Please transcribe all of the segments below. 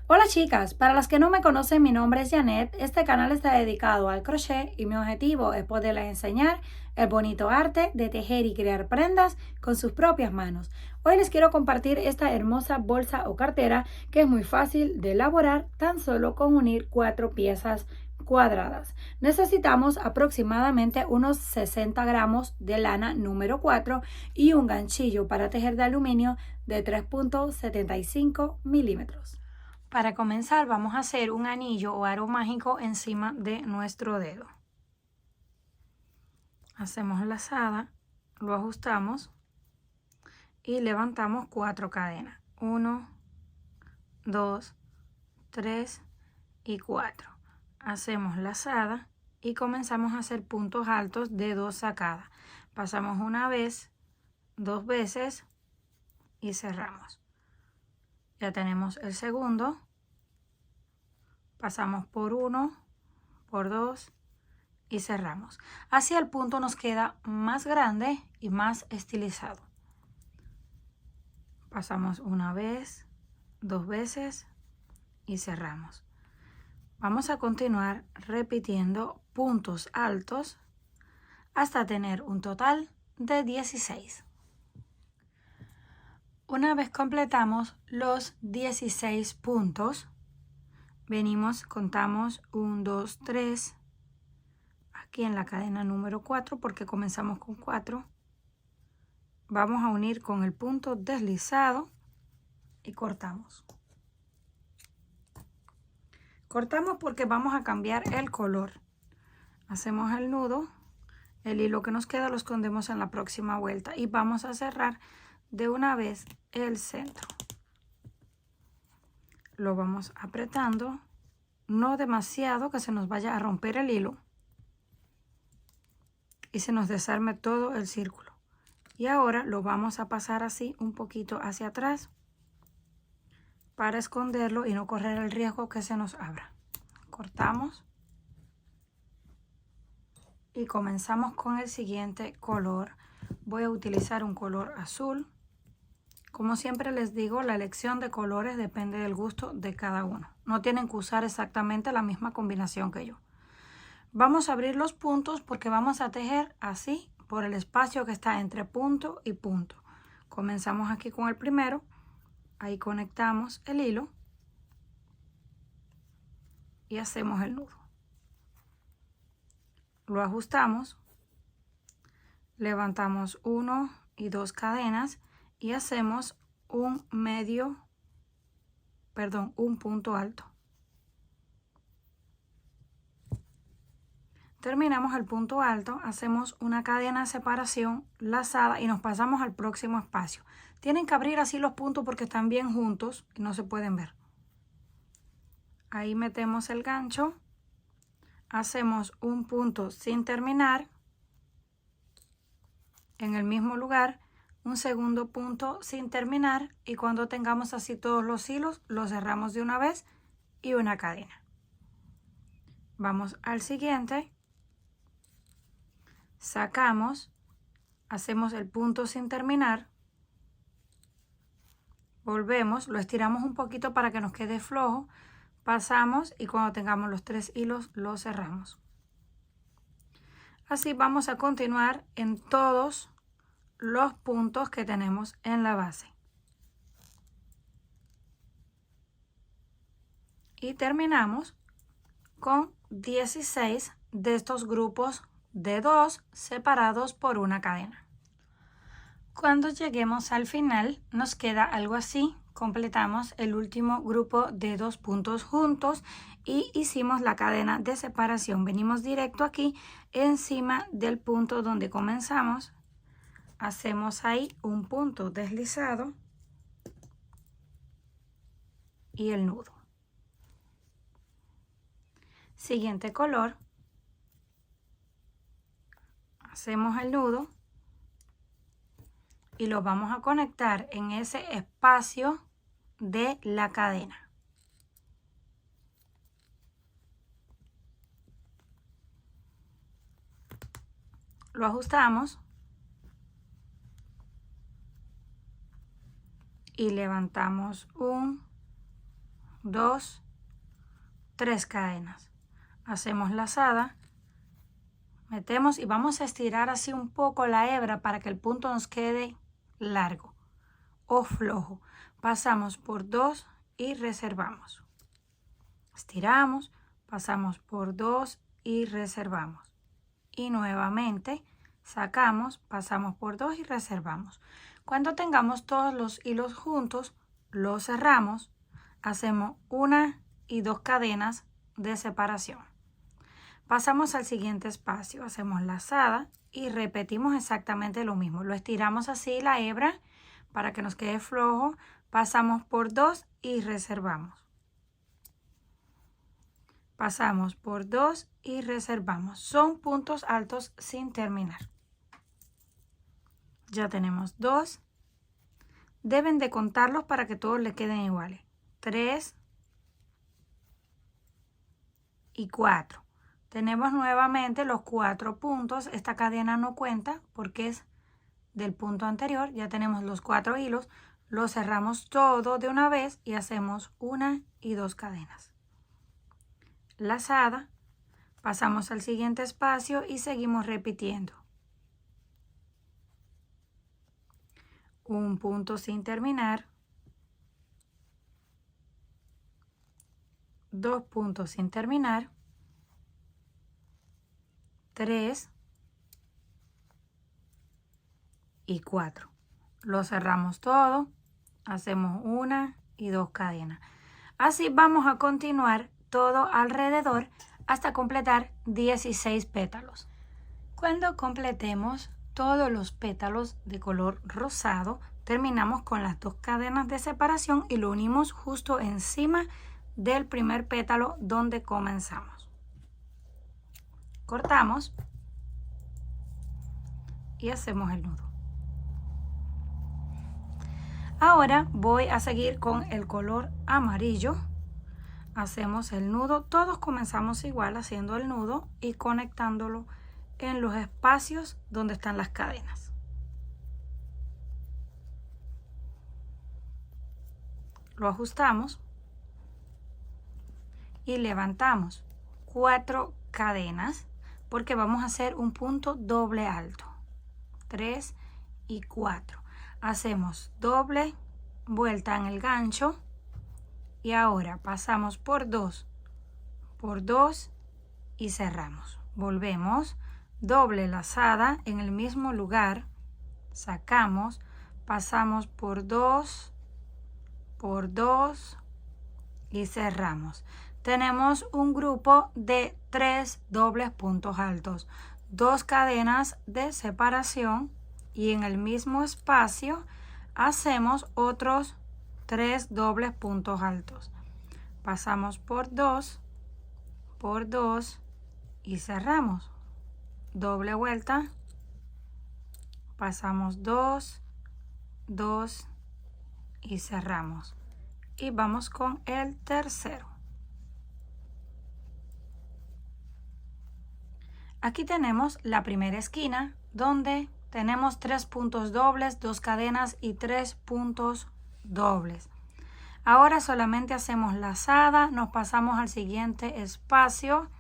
Hola chicas, para las que no me conocen, mi nombre es Janet. Este canal está dedicado al crochet y mi objetivo es poderles enseñar el bonito arte de tejer y crear prendas con sus propias manos. Hoy les quiero compartir esta hermosa bolsa o cartera que es muy fácil de elaborar tan solo con unir 4 piezas cuadradas. Necesitamos aproximadamente unos 60 gramos de lana número 4 y un ganchillo para tejer de aluminio de 3.75 milímetros. Para comenzar vamos a hacer un anillo o aro mágico encima de nuestro dedo. Hacemos lazada, lo ajustamos y levantamos 4 cadenas. 1, 2, 3 y 4. Hacemos lazada y comenzamos a hacer puntos altos de 2 sacadas. Pasamos una vez, 2 veces y cerramos. Ya tenemos el segundo. Pasamos por 1, por 2 y cerramos. Así el punto nos queda más grande y más estilizado. Pasamos una vez, 2 veces y cerramos. Vamos a continuar repitiendo puntos altos hasta tener un total de 16. Una vez completamos los 16 puntos, venimos, contamos 1, 2, 3, aquí en la cadena número 4 porque comenzamos con 4. Vamos a unir con el punto deslizado y cortamos. Cortamos porque vamos a cambiar el color. Hacemos el nudo, el hilo que nos queda lo escondemos en la próxima vuelta y vamos a cerrar de una vez el centro. Lo vamos apretando, no demasiado que se nos vaya a romper el hilo y se nos desarme todo el círculo. Y ahora lo vamos a pasar así un poquito hacia atrás para esconderlo y no correr el riesgo que se nos abra. Cortamos y comenzamos con el siguiente color. Voy a utilizar un color azul. Como siempre les digo, la elección de colores depende del gusto de cada uno. No tienen que usar exactamente la misma combinación que yo. Vamos a abrir los puntos porque vamos a tejer así por el espacio que está entre punto y punto. Comenzamos aquí con el primero. Ahí conectamos el hilo y hacemos el nudo. Lo ajustamos, levantamos 1 y 2 cadenas y hacemos un punto alto. Terminamos el punto alto, hacemos una cadena de separación lazada y nos pasamos al próximo espacio. Tienen que abrir así los puntos porque están bien juntos y no se pueden ver. Ahí metemos el gancho, hacemos un punto sin terminar, en el mismo lugar, un segundo punto sin terminar y cuando tengamos así todos los hilos, los cerramos de una vez y una cadena. Vamos al siguiente, sacamos, hacemos el punto sin terminar, volvemos, lo estiramos un poquito para que nos quede flojo, pasamos y cuando tengamos los 3 hilos los cerramos. Así vamos a continuar en todos los puntos que tenemos en la base. Y terminamos con 16 de estos grupos de 2 separados por una cadena. Cuando lleguemos al final nos queda algo así. Completamos el último grupo de 2 puntos juntos y hicimos la cadena de separación. Venimos directo aquí encima del punto donde comenzamos. Hacemos ahí un punto deslizado y el nudo. Siguiente color. Hacemos el nudo y lo vamos a conectar en ese espacio de la cadena. Lo ajustamos y levantamos 1, 2, 3 cadenas. Hacemos lazada, metemos y vamos a estirar así un poco la hebra para que el punto nos quede largo o flojo. Pasamos por 2 y reservamos. Estiramos, pasamos por 2 y reservamos. Y nuevamente sacamos, pasamos por 2 y reservamos. Cuando tengamos todos los hilos juntos, los cerramos, hacemos 1 y 2 cadenas de separación. Pasamos al siguiente espacio, hacemos lazada y repetimos exactamente lo mismo. Lo estiramos así la hebra para que nos quede flojo, pasamos por 2 y reservamos. Pasamos por 2 y reservamos. Son puntos altos sin terminar. Ya tenemos 2. Deben de contarlos para que todos les queden iguales. 3 y 4. Tenemos nuevamente los 4 puntos. Esta cadena no cuenta porque es del punto anterior. Ya tenemos los 4 hilos. Los cerramos todo de una vez y hacemos 1 y 2 cadenas. Lazada. Pasamos al siguiente espacio y seguimos repitiendo. Un punto sin terminar. 2 puntos sin terminar. 3 y 4. Lo cerramos todo, hacemos 1 y 2 cadenas. Así vamos a continuar todo alrededor hasta completar 16 pétalos. Cuando completemos todos los pétalos de color rosado, terminamos con las 2 cadenas de separación y lo unimos justo encima del primer pétalo donde comenzamos. Cortamos y hacemos el nudo. Ahora voy a seguir con el color amarillo. Hacemos el nudo. Todos comenzamos igual haciendo el nudo y conectándolo en los espacios donde están las cadenas. Lo ajustamos y levantamos 4 cadenas porque vamos a hacer un punto doble alto. 3 y 4. Hacemos doble vuelta en el gancho y ahora pasamos por 2 y cerramos. Volvemos, doble lazada en el mismo lugar, sacamos, pasamos por 2 y cerramos. Tenemos un grupo de 3 dobles puntos altos, 2 cadenas de separación y en el mismo espacio hacemos otros 3 dobles puntos altos. Pasamos por 2 y cerramos. Doble vuelta, pasamos 2 y cerramos. Y vamos con el tercero. Aquí tenemos la primera esquina donde tenemos 3 puntos dobles, 2 cadenas y 3 puntos dobles. Ahora solamente hacemos lazada, nos pasamos al siguiente espacio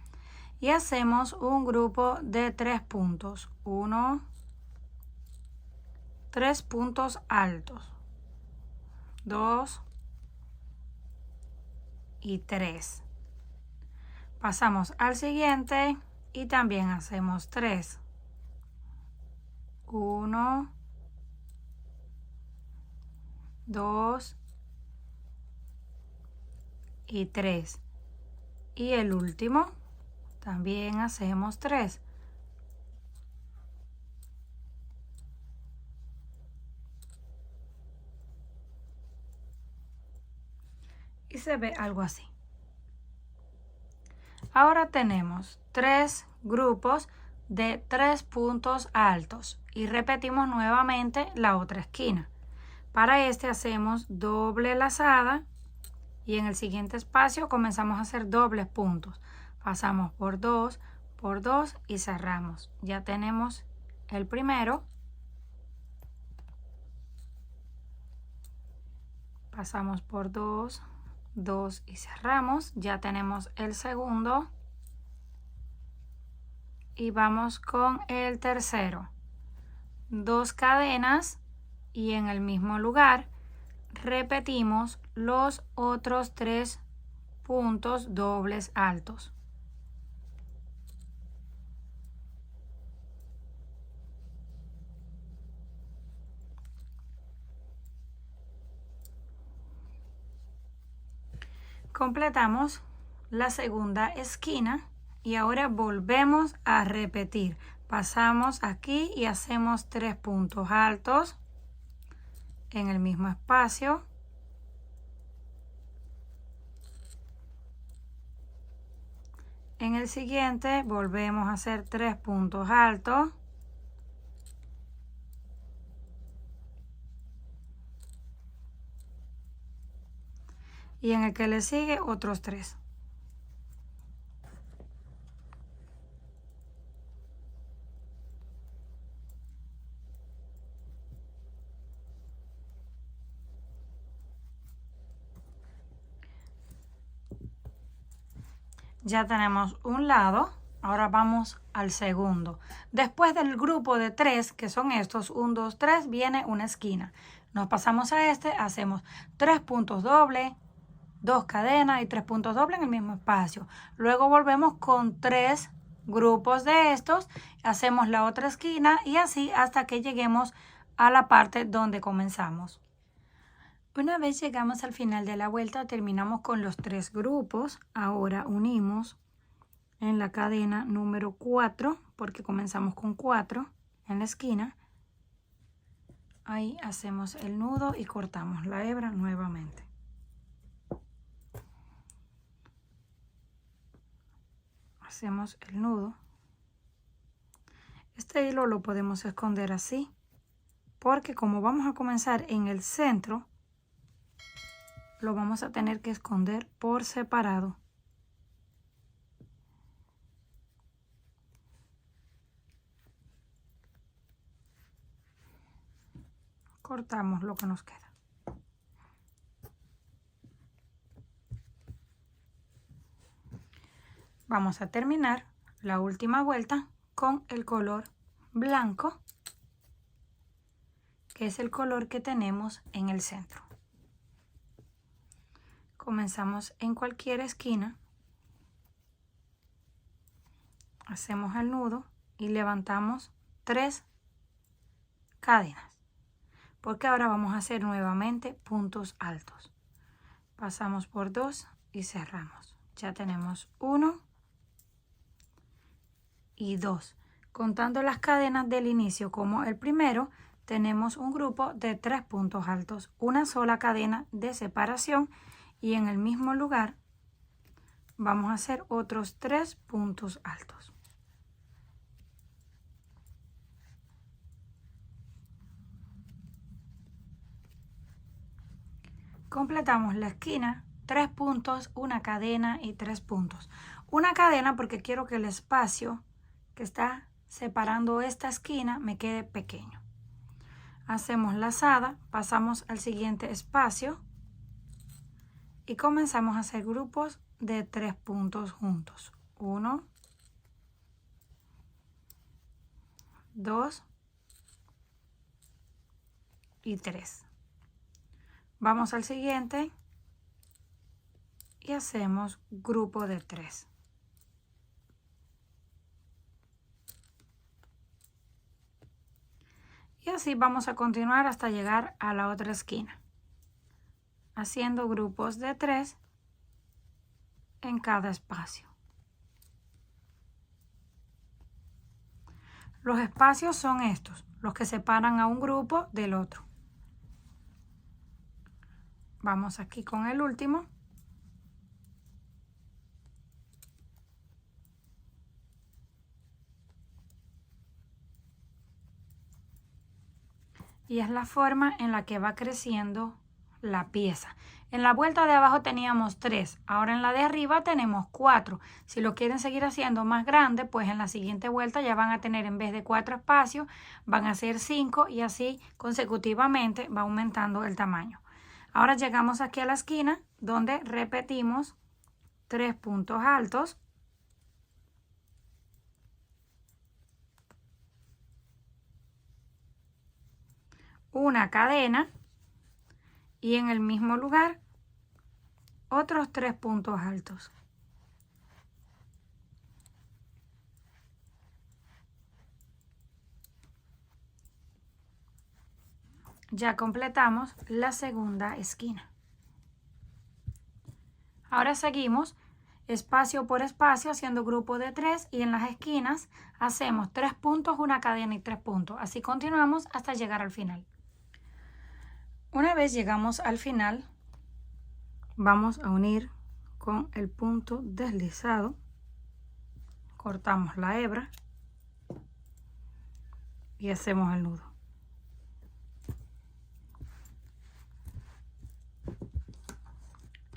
y hacemos un grupo de 3 puntos. 1, 3 puntos altos. 2 y 3. Pasamos al siguiente y también hacemos 3. 1, 2 y 3. Y el último también hacemos 3. Y se ve algo así. Ahora tenemos 3 grupos de 3 puntos altos y repetimos nuevamente la otra esquina. Para este hacemos doble lazada y en el siguiente espacio comenzamos a hacer dobles puntos. Pasamos por 2 y cerramos. Ya tenemos el primero. Pasamos por 2 2 y cerramos. Ya tenemos el segundo. Y vamos con el tercero. 2 cadenas y en el mismo lugar repetimos los otros 3 puntos dobles altos. Completamos la segunda esquina y ahora volvemos a repetir. Pasamos aquí y hacemos 3 puntos altos en el mismo espacio. En el siguiente volvemos a hacer 3 puntos altos. Y en el que le sigue otros 3. Ya tenemos un lado, ahora vamos al segundo. Después del grupo de 3, que son estos, 1, 2, 3, viene una esquina. Nos pasamos a este, hacemos 3 puntos dobles, 2 cadenas y 3 puntos dobles en el mismo espacio. Luego volvemos con 3 grupos de estos, hacemos la otra esquina y así hasta que lleguemos a la parte donde comenzamos. Una vez llegamos al final de la vuelta, terminamos con los 3 grupos. Ahora unimos en la cadena número 4, porque comenzamos con 4 en la esquina. Ahí hacemos el nudo y cortamos la hebra nuevamente. Hacemos el nudo. Este hilo lo podemos esconder así, porque como vamos a comenzar en el centro, lo vamos a tener que esconder por separado. Cortamos lo que nos queda. Vamos a terminar la última vuelta con el color blanco, que es el color que tenemos en el centro. Comenzamos en cualquier esquina, hacemos el nudo y levantamos 3 cadenas, porque ahora vamos a hacer nuevamente puntos altos. Pasamos por 2 y cerramos. Ya tenemos 1 y 2. Contando las cadenas del inicio como el primero, tenemos un grupo de 3 puntos altos, una sola cadena de separación. Y en el mismo lugar vamos a hacer otros 3 puntos altos. Completamos la esquina, 3 puntos, una cadena y 3 puntos. Una cadena porque quiero que el espacio que está separando esta esquina me quede pequeño. Hacemos lazada, pasamos al siguiente espacio y comenzamos a hacer grupos de 3 puntos juntos. 1, 2 y 3. Vamos al siguiente y hacemos grupo de 3. Y así vamos a continuar hasta llegar a la otra esquina, haciendo grupos de 3 en cada espacio. Los espacios son estos, los que separan a un grupo del otro. Vamos aquí con el último. Y es la forma en la que va creciendo la pieza. En la vuelta de abajo teníamos 3, ahora en la de arriba tenemos 4. Si lo quieren seguir haciendo más grande, pues en la siguiente vuelta ya van a tener, en vez de 4 espacios, van a ser 5 y así consecutivamente va aumentando el tamaño. Ahora llegamos aquí a la esquina donde repetimos 3 puntos altos. Una cadena y en el mismo lugar otros 3 puntos altos. Ya completamos la segunda esquina. Ahora seguimos espacio por espacio haciendo grupo de 3 y en las esquinas hacemos 3 puntos, una cadena y 3 puntos. Así continuamos hasta llegar al final. Una vez llegamos al final, vamos a unir con el punto deslizado. Cortamos la hebra y hacemos el nudo.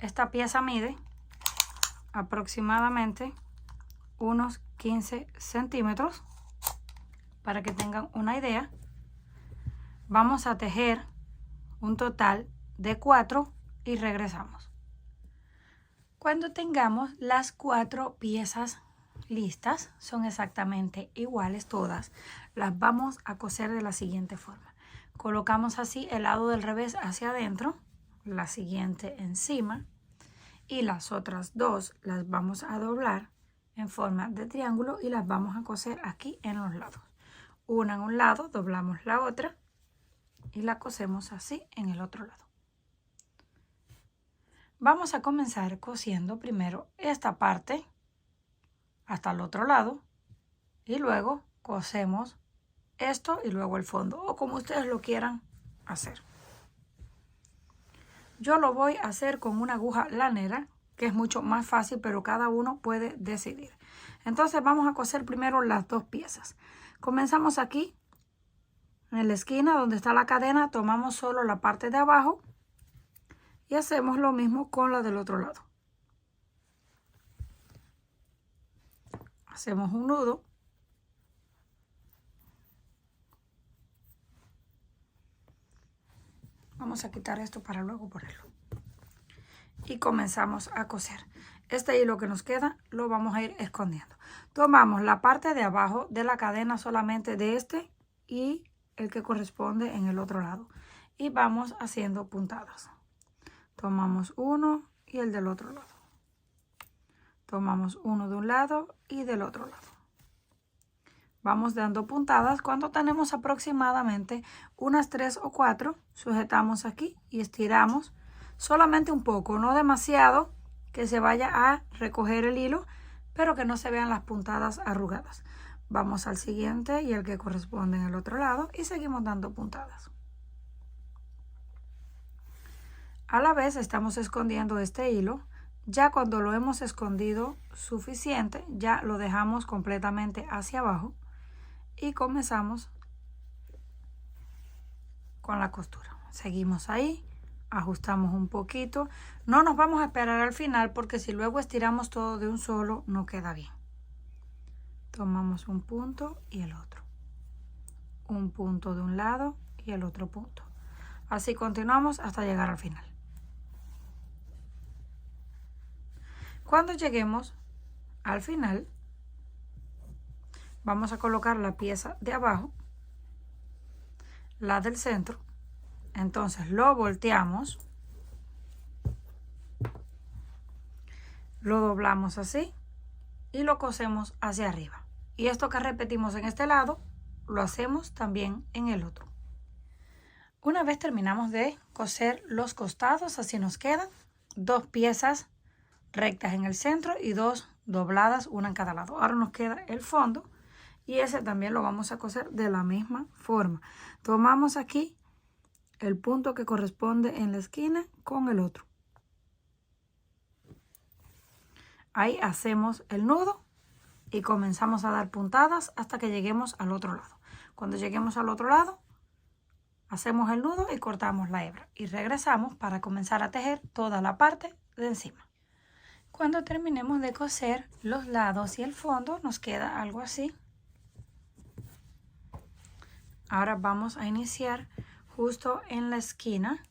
Esta pieza mide aproximadamente unos 15 centímetros. Para que tengan una idea, vamos a tejer un total de 4 y regresamos. Cuando tengamos las 4 piezas listas, son exactamente iguales todas, las vamos a coser de la siguiente forma. Colocamos así el lado del revés hacia adentro, la siguiente encima y las otras 2 las vamos a doblar en forma de triángulo y las vamos a coser aquí en los lados. Una en un lado, doblamos la otra y la cosemos así en el otro lado. Vamos a comenzar cosiendo primero esta parte hasta el otro lado y luego cosemos esto y luego el fondo, o como ustedes lo quieran hacer. Yo lo voy a hacer con una aguja lanera, que es mucho más fácil, pero cada uno puede decidir. Entonces vamos a coser primero las 2 piezas. Comenzamos aquí en la esquina donde está la cadena, tomamos solo la parte de abajo y hacemos lo mismo con la del otro lado. Hacemos un nudo. Vamos a quitar esto para luego ponerlo. Y comenzamos a coser. Este hilo que nos queda lo vamos a ir escondiendo. Tomamos la parte de abajo de la cadena solamente de este y el que corresponde en el otro lado. Y vamos haciendo puntadas. Tomamos uno y el del otro lado. Tomamos uno de un lado y del otro lado. Vamos dando puntadas. Cuando tenemos aproximadamente unas 3 o 4, sujetamos aquí y estiramos solamente un poco, no demasiado que se vaya a recoger el hilo, pero que no se vean las puntadas arrugadas. Vamos al siguiente y el que corresponde en el otro lado y seguimos dando puntadas. A la vez estamos escondiendo este hilo. Ya cuando lo hemos escondido suficiente, ya lo dejamos completamente hacia abajo y comenzamos con la costura. Seguimos ahí, ajustamos un poquito. No nos vamos a esperar al final porque si luego estiramos todo de un solo no queda bien. Tomamos un punto y el otro. Un punto de un lado y el otro punto. Así continuamos hasta llegar al final. Cuando lleguemos al final, vamos a colocar la pieza de abajo, la del centro. Entonces lo volteamos, lo doblamos así y lo cosemos hacia arriba. Y esto que repetimos en este lado, lo hacemos también en el otro. Una vez terminamos de coser los costados, así nos quedan 2 piezas rectas en el centro y 2 dobladas, una en cada lado. Ahora nos queda el fondo y ese también lo vamos a coser de la misma forma. Tomamos aquí el punto que corresponde en la esquina con el otro. Ahí hacemos el nudo y comenzamos a dar puntadas hasta que lleguemos al otro lado. Cuando lleguemos al otro lado, hacemos el nudo y cortamos la hebra y regresamos para comenzar a tejer toda la parte de encima. Cuando terminemos de coser los lados y el fondo, nos queda algo así. Ahora vamos a iniciar justo en la esquina.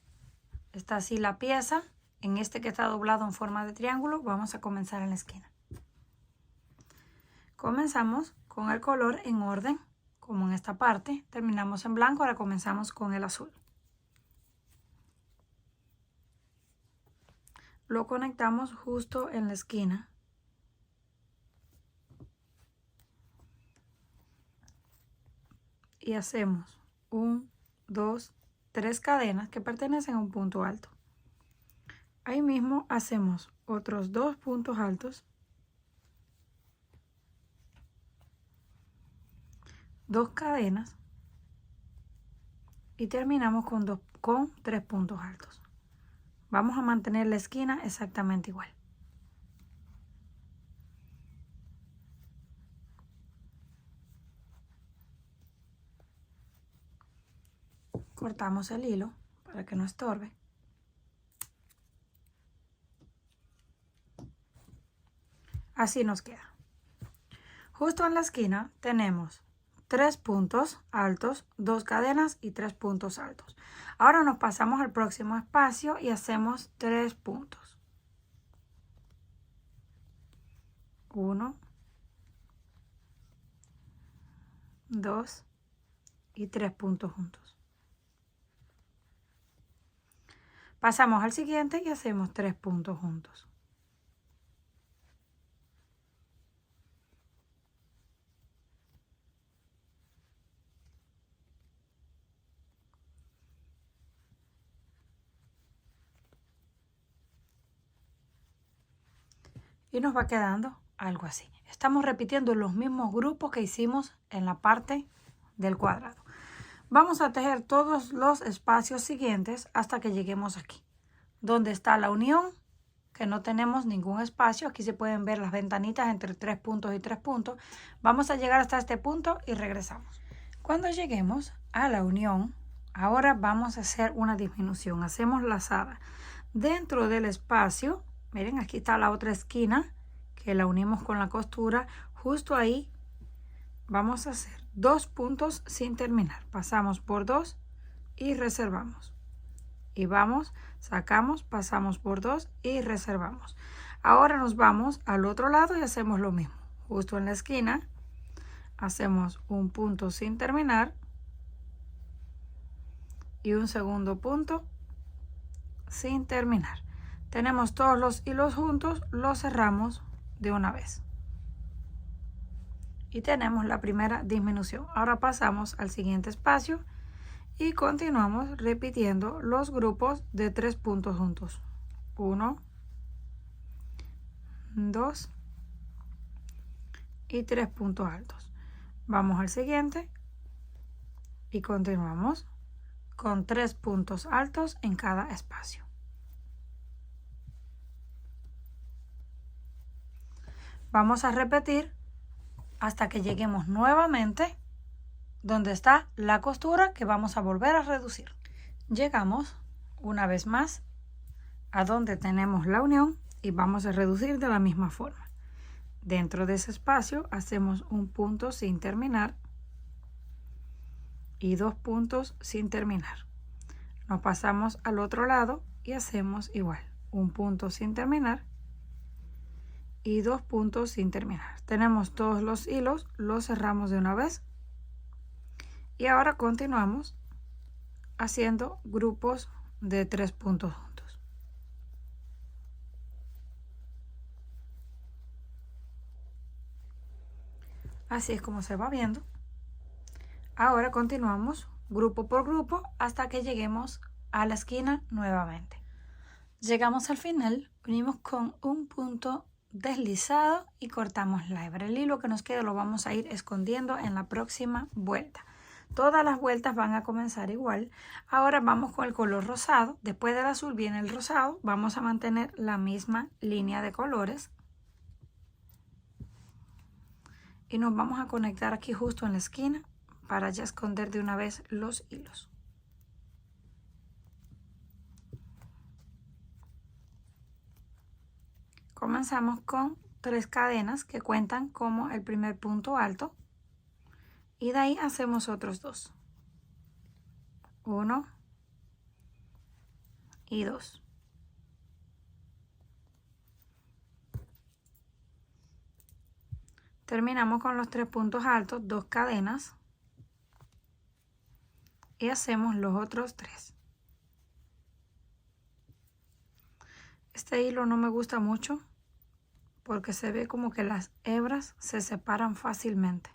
Está así la pieza. En este que está doblado en forma de triángulo, vamos a comenzar en la esquina. Comenzamos con el color en orden, como en esta parte. Terminamos en blanco, ahora comenzamos con el azul. Lo conectamos justo en la esquina. Y hacemos 1, 2, 3 cadenas que pertenecen a un punto alto. Ahí mismo hacemos otros 2 puntos altos, 2 cadenas y terminamos con 3 puntos altos. Vamos a mantener la esquina exactamente igual. Cortamos el hilo para que no estorbe. Así nos queda. Justo en la esquina tenemos 3 puntos altos, 2 cadenas y 3 puntos altos. Ahora nos pasamos al próximo espacio y hacemos 3 puntos. 1, 2 y 3 puntos juntos. Pasamos al siguiente y hacemos 3 puntos juntos. Y nos va quedando algo así. Estamos repitiendo los mismos grupos que hicimos en la parte del cuadrado. Vamos a tejer todos los espacios siguientes hasta que lleguemos aquí, donde está la unión, que no tenemos ningún espacio. Aquí se pueden ver las ventanitas entre 3 puntos y 3 puntos. Vamos a llegar hasta este punto y regresamos. Cuando lleguemos a la unión, ahora vamos a hacer una disminución. Hacemos lazada dentro del espacio. Miren, aquí está la otra esquina que la unimos con la costura. Justo ahí vamos a hacer 2 puntos sin terminar. Pasamos por 2 y reservamos. Y vamos, sacamos, pasamos por 2 y reservamos. Ahora nos vamos al otro lado y hacemos lo mismo. Justo en la esquina hacemos un punto sin terminar y un segundo punto sin terminar. Tenemos todos los hilos juntos, los cerramos de una vez. Y tenemos la primera disminución. Ahora pasamos al siguiente espacio y continuamos repitiendo los grupos de 3 puntos juntos. 1, 2 y 3 puntos altos. Vamos al siguiente y continuamos con 3 puntos altos en cada espacio. Vamos a repetir hasta que lleguemos nuevamente donde está la costura que vamos a volver a reducir. Llegamos una vez más a donde tenemos la unión y vamos a reducir de la misma forma. Dentro de ese espacio hacemos un punto sin terminar y 2 puntos sin terminar. Nos pasamos al otro lado y hacemos igual, un punto sin terminar y 2 puntos sin terminar. Tenemos todos los hilos, los cerramos de una vez y ahora continuamos haciendo grupos de 3 puntos juntos. Así es como se va viendo. Ahora continuamos grupo por grupo hasta que lleguemos a la esquina nuevamente. Llegamos al final, unimos con un punto deslizado y cortamos la hebra. El hilo que nos queda lo vamos a ir escondiendo en la próxima vuelta. Todas las vueltas van a comenzar igual. Ahora vamos con el color rosado. Después del azul viene el rosado. Vamos a mantener la misma línea de colores. Y nos vamos a conectar aquí justo en la esquina para ya esconder de una vez los hilos. Comenzamos con 3 cadenas que cuentan como el primer punto alto y de ahí hacemos otros 2. 1, y 2. Terminamos con los 3 puntos altos, 2 cadenas y hacemos los otros 3. Este hilo no me gusta mucho porque se ve como que las hebras se separan fácilmente.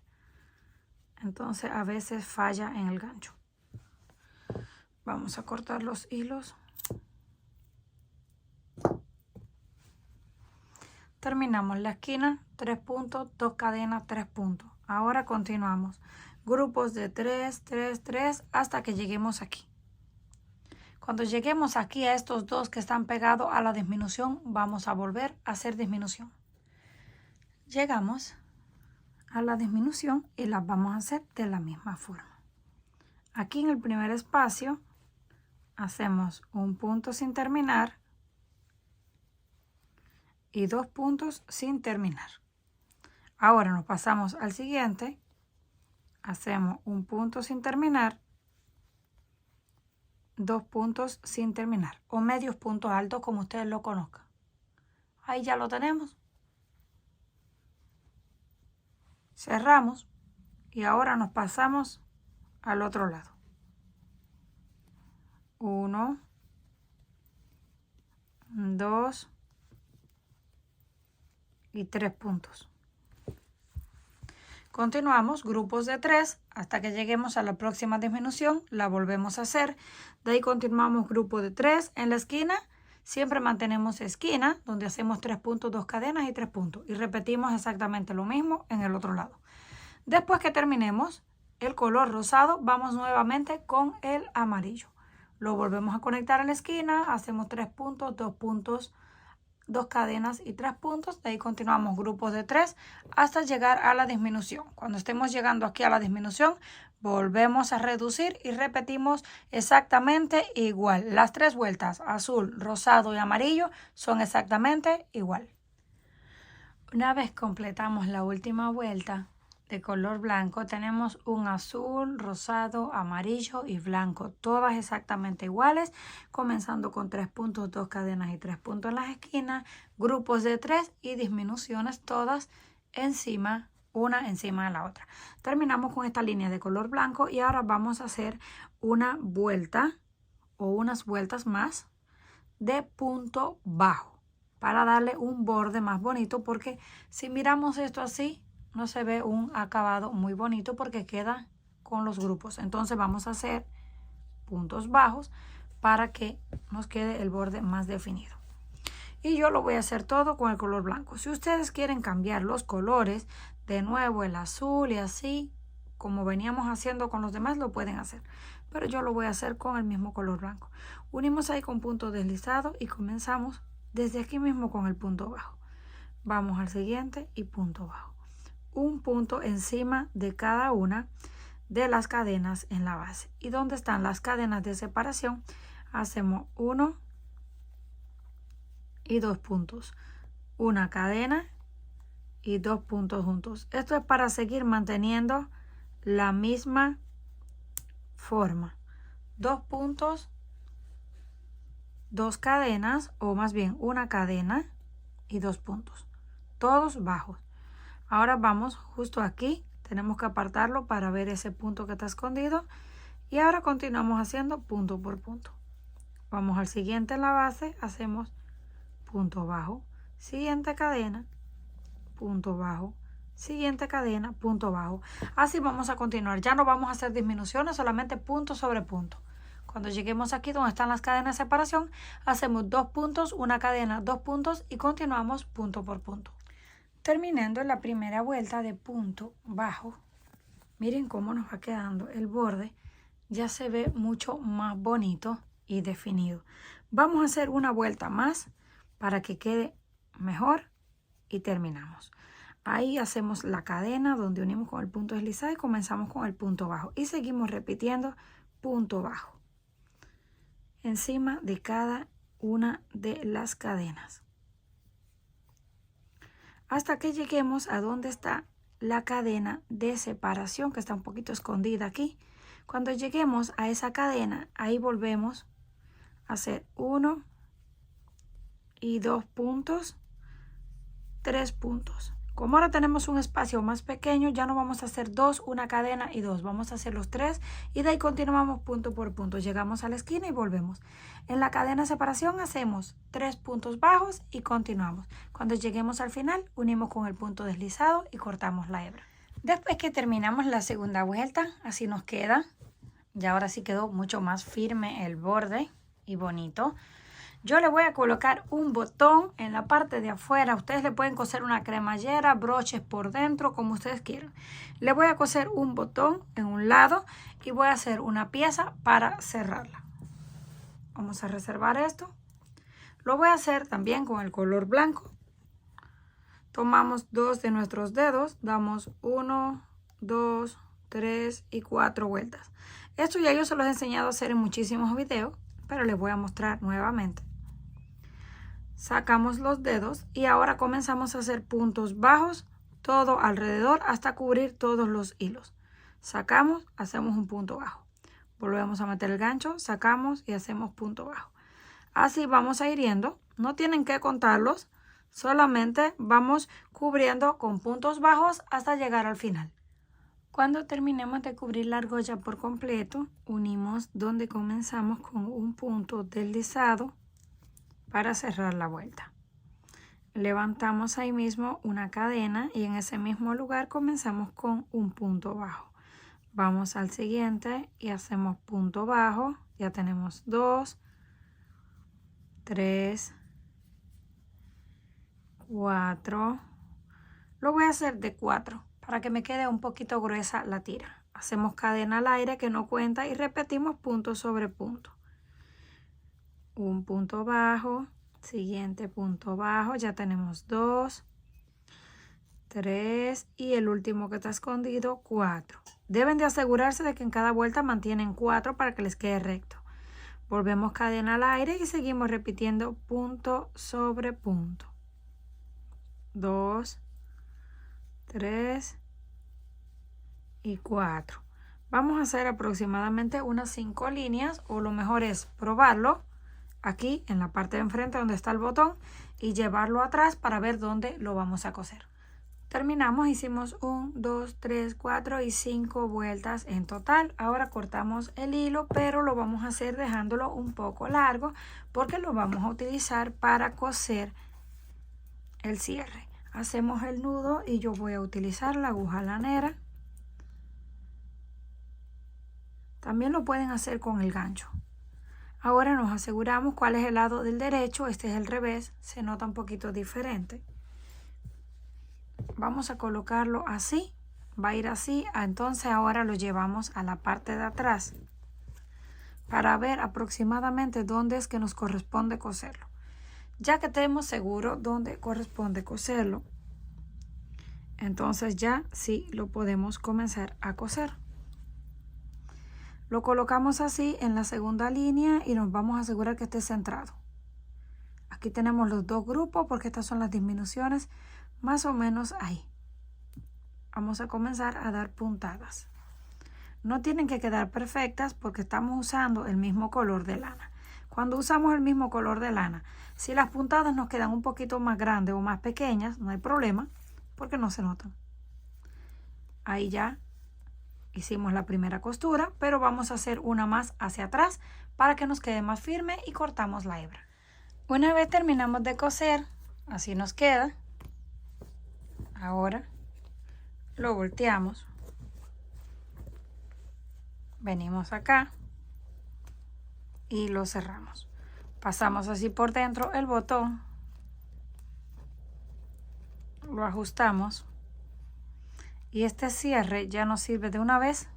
Entonces a veces falla en el gancho. Vamos a cortar los hilos. Terminamos la esquina, 3 puntos, 2 cadenas, 3 puntos. Ahora continuamos. Grupos de 3, 3, 3 hasta que lleguemos aquí. Cuando lleguemos aquí a estos dos que están pegados a la disminución, vamos a volver a hacer disminución. Llegamos a la disminución y las vamos a hacer de la misma forma. Aquí en el primer espacio hacemos un punto sin terminar y 2 puntos sin terminar. Ahora nos pasamos al siguiente, hacemos un punto sin terminar, 2 puntos sin terminar o medios puntos altos como ustedes lo conozcan. Ahí ya lo tenemos. Cerramos y ahora nos pasamos al otro lado. 1, 2 y 3 puntos. Continuamos grupos de 3 hasta que lleguemos a la próxima disminución, la volvemos a hacer. De ahí continuamos grupo de 3 en la esquina. Siempre mantenemos esquina donde hacemos 3 puntos, 2 cadenas y 3 puntos. Y repetimos exactamente lo mismo en el otro lado. Después que terminemos el color rosado, vamos nuevamente con el amarillo. Lo volvemos a conectar a la esquina, hacemos 3 puntos, 2 puntos, 2 cadenas y 3 puntos. De ahí continuamos grupos de 3 hasta llegar a la disminución. Cuando estemos llegando aquí a la disminución, volvemos a reducir y repetimos exactamente igual. Las 3 vueltas, azul, rosado y amarillo, son exactamente igual. Una vez completamos la última vuelta de color blanco, tenemos un azul, rosado, amarillo y blanco, todas exactamente iguales, comenzando con 3 puntos, 2 cadenas y 3 puntos en las esquinas, grupos de 3 y disminuciones todas encima, una encima de la otra. Terminamos con esta línea de color blanco y ahora vamos a hacer una vuelta o unas vueltas más de punto bajo para darle un borde más bonito, porque si miramos esto así, no se ve un acabado muy bonito porque queda con los grupos. Entonces vamos a hacer puntos bajos para que nos quede el borde más definido. Y yo lo voy a hacer todo con el color blanco. Si ustedes quieren cambiar los colores, de nuevo el azul y así, como veníamos haciendo con los demás, lo pueden hacer. Pero yo lo voy a hacer con el mismo color blanco. Unimos ahí con punto deslizado y comenzamos desde aquí mismo con el punto bajo. Vamos al siguiente y punto bajo. Un punto encima de cada una de las cadenas en la base. Y donde están las cadenas de separación, hacemos 1 y 2 puntos. Una cadena y 2 puntos juntos. Esto es para seguir manteniendo la misma forma. 2 puntos, 2 cadenas, o más bien una cadena y 2 puntos. Todos bajos. Ahora vamos justo aquí, tenemos que apartarlo para ver ese punto que está escondido. Y ahora continuamos haciendo punto por punto. Vamos al siguiente en la base, hacemos punto bajo, siguiente cadena, punto bajo, siguiente cadena, punto bajo. Así vamos a continuar. Ya no vamos a hacer disminuciones, solamente punto sobre punto. Cuando lleguemos aquí donde están las cadenas de separación, hacemos 2 puntos, una cadena, 2 puntos y continuamos punto por punto. Terminando la primera vuelta de punto bajo, miren cómo nos va quedando el borde, ya se ve mucho más bonito y definido. Vamos a hacer una vuelta más para que quede mejor y terminamos. Ahí hacemos la cadena donde unimos con el punto deslizado y comenzamos con el punto bajo y seguimos repitiendo punto bajo encima de cada una de las cadenas, hasta que lleguemos a donde está la cadena de separación, que está un poquito escondida aquí. Cuando lleguemos a esa cadena, ahí volvemos hacer 1 y 2 puntos, 3 puntos. Como ahora tenemos un espacio más pequeño, ya no vamos a hacer 2, una cadena y 2. Vamos a hacer los 3 y de ahí continuamos punto por punto. Llegamos a la esquina y volvemos. En la cadena de separación hacemos 3 puntos bajos y continuamos. Cuando lleguemos al final, unimos con el punto deslizado y cortamos la hebra. Después que terminamos la segunda vuelta, así nos queda. Y ahora sí quedó mucho más firme el borde y bonito. Yo le voy a colocar un botón en la parte de afuera. Ustedes le pueden coser una cremallera, broches por dentro, como ustedes quieran. Le voy a coser un botón en un lado y voy a hacer una pieza para cerrarla. Vamos a reservar esto. Lo voy a hacer también con el color blanco. Tomamos 2 de nuestros dedos, damos 1, 2, 3 y 4 vueltas. Esto ya yo se los he enseñado a hacer en muchísimos videos, pero les voy a mostrar nuevamente. Sacamos los dedos y ahora comenzamos a hacer puntos bajos todo alrededor hasta cubrir todos los hilos. Sacamos, hacemos un punto bajo. Volvemos a meter el gancho, sacamos y hacemos punto bajo. Así vamos a ir yendo. No tienen que contarlos, solamente vamos cubriendo con puntos bajos hasta llegar al final. Cuando terminemos de cubrir la argolla por completo, unimos donde comenzamos con un punto deslizado para cerrar la vuelta. Levantamos ahí mismo una cadena y en ese mismo lugar comenzamos con un punto bajo. Vamos al siguiente y hacemos punto bajo. Ya tenemos 2, 3, 4. Lo voy a hacer de 4 para que me quede un poquito gruesa la tira. Hacemos cadena al aire que no cuenta y repetimos punto sobre punto. Un punto bajo, siguiente punto bajo, ya tenemos 2, 3 y el último que está escondido, 4. Deben de asegurarse de que en cada vuelta mantienen 4 para que les quede recto. Volvemos cadena al aire y seguimos repitiendo punto sobre punto. 2, 3 y 4. Vamos a hacer aproximadamente unas 5 líneas, o lo mejor es probarlo aquí en la parte de enfrente donde está el botón y llevarlo atrás para ver dónde lo vamos a coser. Terminamos, hicimos 1, 2, 3, 4 y 5 vueltas en total. Ahora cortamos el hilo, pero lo vamos a hacer dejándolo un poco largo porque lo vamos a utilizar para coser el cierre. Hacemos el nudo y yo voy a utilizar la aguja lanera. También lo pueden hacer con el gancho. Ahora nos aseguramos cuál es el lado del derecho, este es el revés, se nota un poquito diferente. Vamos a colocarlo así, va a ir así, entonces ahora lo llevamos a la parte de atrás para ver aproximadamente dónde es que nos corresponde coserlo. Ya que tenemos seguro dónde corresponde coserlo, entonces ya sí lo podemos comenzar a coser. Lo colocamos así en la segunda línea y nos vamos a asegurar que esté centrado. Aquí tenemos los dos grupos porque estas son las disminuciones más o menos ahí. Vamos a comenzar a dar puntadas. No tienen que quedar perfectas porque estamos usando el mismo color de lana. Cuando usamos el mismo color de lana, si las puntadas nos quedan un poquito más grandes o más pequeñas, no hay problema porque no se notan. Ahí ya hicimos la primera costura, pero vamos a hacer una más hacia atrás para que nos quede más firme y cortamos la hebra. Una vez terminamos de coser, así nos queda. Ahora lo volteamos. Venimos acá y lo cerramos. Pasamos así por dentro el botón. Lo ajustamos. Y este cierre ya nos sirve de una vez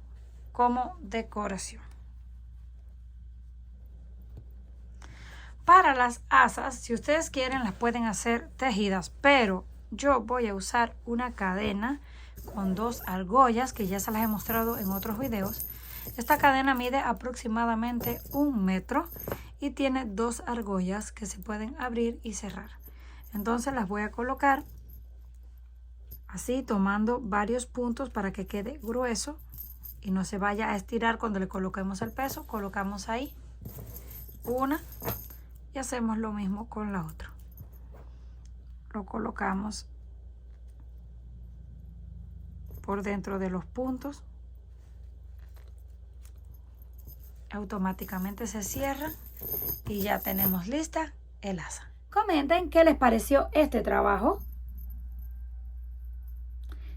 como decoración. Para las asas, si ustedes quieren, las pueden hacer tejidas, pero yo voy a usar una cadena con 2 argollas que ya se las he mostrado en otros videos. Esta cadena mide aproximadamente 1 metro y tiene 2 argollas que se pueden abrir y cerrar. Entonces las voy a colocar así, tomando varios puntos para que quede grueso y no se vaya a estirar cuando le coloquemos el peso. Colocamos ahí una y hacemos lo mismo con la otra. Lo colocamos por dentro de los puntos. Automáticamente se cierra y ya tenemos lista el asa. Comenten qué les pareció este trabajo.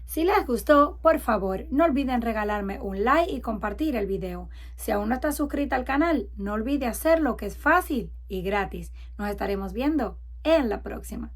Si les gustó, por favor, no olviden regalarme un like y compartir el video. Si aún no estás suscrita al canal, no olvide hacerlo, que es fácil y gratis. Nos estaremos viendo en la próxima.